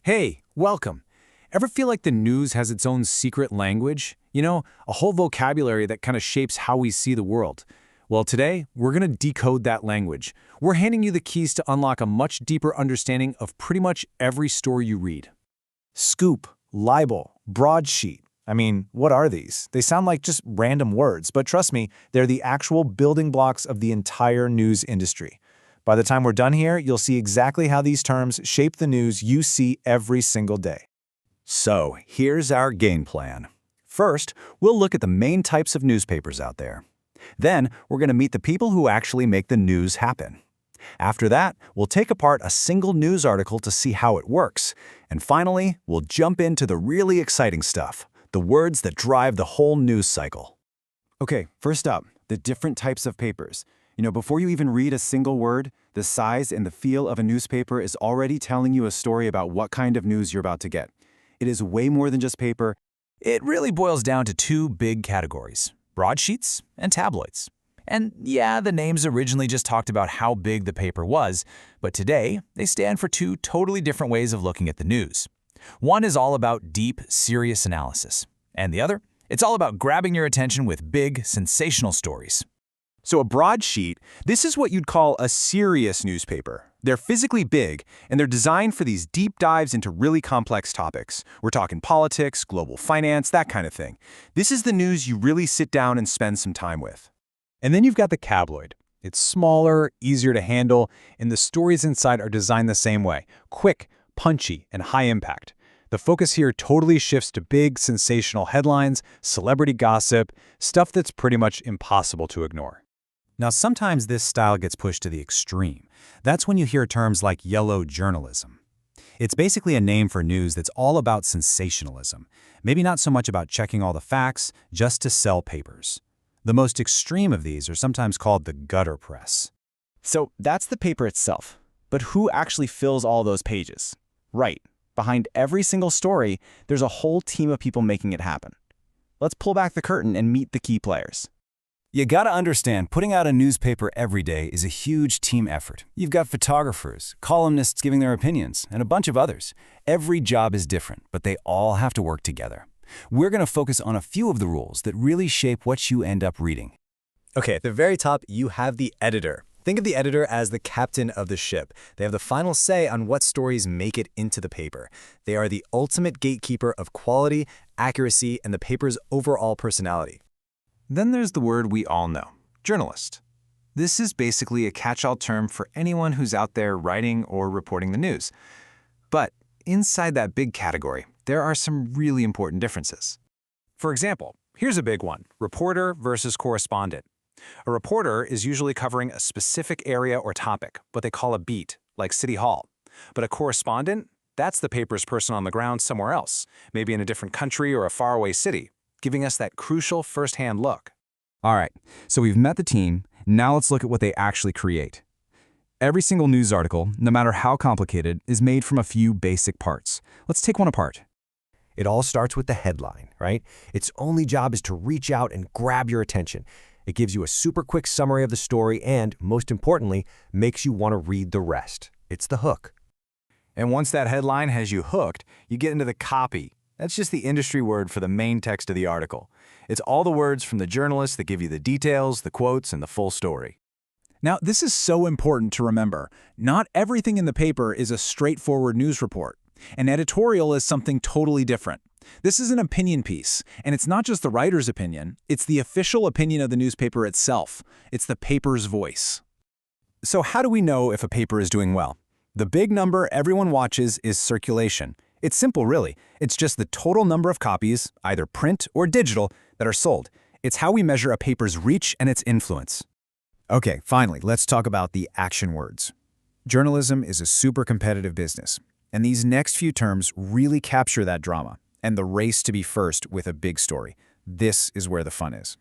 Hey, welcome. Ever feel like the news has its own secret language? You know, a whole vocabulary that kind of shapes how we see the world. Well, today, we're going to decode that language. We're handing you the keys to unlock a much deeper understanding of pretty much every story you read. Scoop, libel, broadsheet. I mean, what are these? They sound like just random words, but trust me, they're the actual building blocks of the entire news industry. By the time we're done here, you'll see exactly how these terms shape the news you see every single day. So, here's our game plan. First, we'll look at the main types of newspapers out there. Then, we're going to meet the people who actually make the news happen. After that, we'll take apart a single news article to see how it works. And finally, we'll jump into the really exciting stuff, the words that drive the whole news cycle. Okay, first up, the different types of papers. Before you even read a single word, the size and the feel of a newspaper is already telling you a story about what kind of news you're about to get. It is way more than just paper. It really boils down to two big categories: broadsheets and tabloids. And yeah, the names originally just talked about how big the paper was, but today they stand for two totally different ways of looking at the news. One is all about deep, serious analysis, and the other, it's all about grabbing your attention with big, sensational stories. So a broadsheet, this is what you'd call a serious newspaper. They're physically big, and they're designed for these deep dives into really complex topics. We're talking politics, global finance, that kind of thing. This is the news you really sit down and spend some time with. And then you've got the tabloid. It's smaller, easier to handle, and the stories inside are designed the same way: quick, punchy, and high impact. The focus here totally shifts to big, sensational headlines, celebrity gossip, stuff that's pretty much impossible to ignore. Now, sometimes this style gets pushed to the extreme. That's when you hear terms like yellow journalism. It's basically a name for news that's all about sensationalism. Maybe not so much about checking all the facts, just to sell papers. The most extreme of these are sometimes called the gutter press. So that's the paper itself. But who actually fills all those pages? Right. Behind every single story, there's a whole team of people making it happen. Let's pull back the curtain and meet the key players. You gotta understand, putting out a newspaper every day is a huge team effort. You've got photographers, columnists giving their opinions, and a bunch of others. Every job is different, but they all have to work together. We're gonna focus on a few of the rules that really shape what you end up reading. Okay, at the very top, you have the editor. Think of the editor as the captain of the ship. They have the final say on what stories make it into the paper. They are the ultimate gatekeeper of quality, accuracy, and the paper's overall personality. Then there's the word we all know: journalist. This is basically a catch-all term for anyone who's out there writing or reporting the news. But inside that big category, there are some really important differences. For example, here's a big one: reporter versus correspondent. A reporter is usually covering a specific area or topic, what they call a beat, like City Hall. But a correspondent, that's the paper's person on the ground somewhere else, maybe in a different country or a faraway city, giving us that crucial first-hand look. All right, so we've met the team. Now let's look at what they actually create. Every single news article, no matter how complicated, is made from a few basic parts. Let's take one apart. It all starts with the headline, right? Its only job is to reach out and grab your attention. It gives you a super quick summary of the story and, most importantly, makes you want to read the rest. It's the hook. And once that headline has you hooked, you get into the copy. That's just the industry word for the main text of the article. It's all the words from the journalists that give you the details, the quotes, and the full story. Now, this is so important to remember. Not everything in the paper is a straightforward news report. An editorial is something totally different. This is an opinion piece, and it's not just the writer's opinion, it's the official opinion of the newspaper itself. It's the paper's voice. So how do we know if a paper is doing well? The big number everyone watches is circulation. It's simple, really. It's just the total number of copies, either print or digital, that are sold. It's how we measure a paper's reach and its influence. Okay, finally, let's talk about the action words. Journalism is a super competitive business, and these next few terms really capture that drama and the race to be first with a big story. This is where the fun is.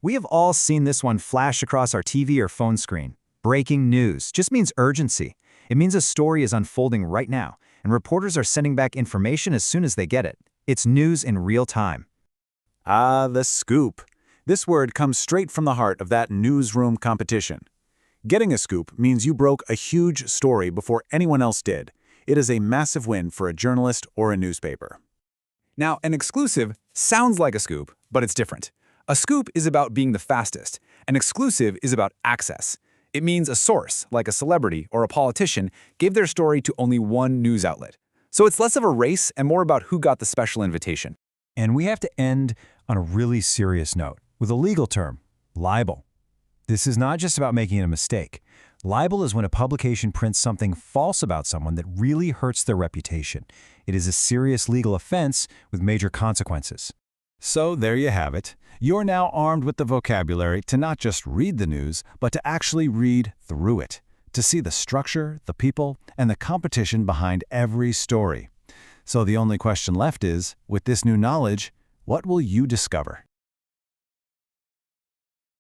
We have all seen this one flash across our TV or phone screen. Breaking news just means urgency. It means a story is unfolding right now, and reporters are sending back information as soon as they get it. It's news in real time. Ah, the scoop. This word comes straight from the heart of that newsroom competition. Getting a scoop means you broke a huge story before anyone else did. It is a massive win for a journalist or a newspaper. Now, an exclusive sounds like a scoop, but it's different. A scoop is about being the fastest. An exclusive is about access. It means a source, like a celebrity or a politician, gave their story to only one news outlet. So it's less of a race and more about who got the special invitation. And we have to end on a really serious note with a legal term, libel. This is not just about making a mistake. Libel is when a publication prints something false about someone that really hurts their reputation. It is a serious legal offense with major consequences. So there you have it. You're now armed with the vocabulary to not just read the news, but to actually read through it, to see the structure, the people, and the competition behind every story. So the only question left is, with this new knowledge, what will you discover?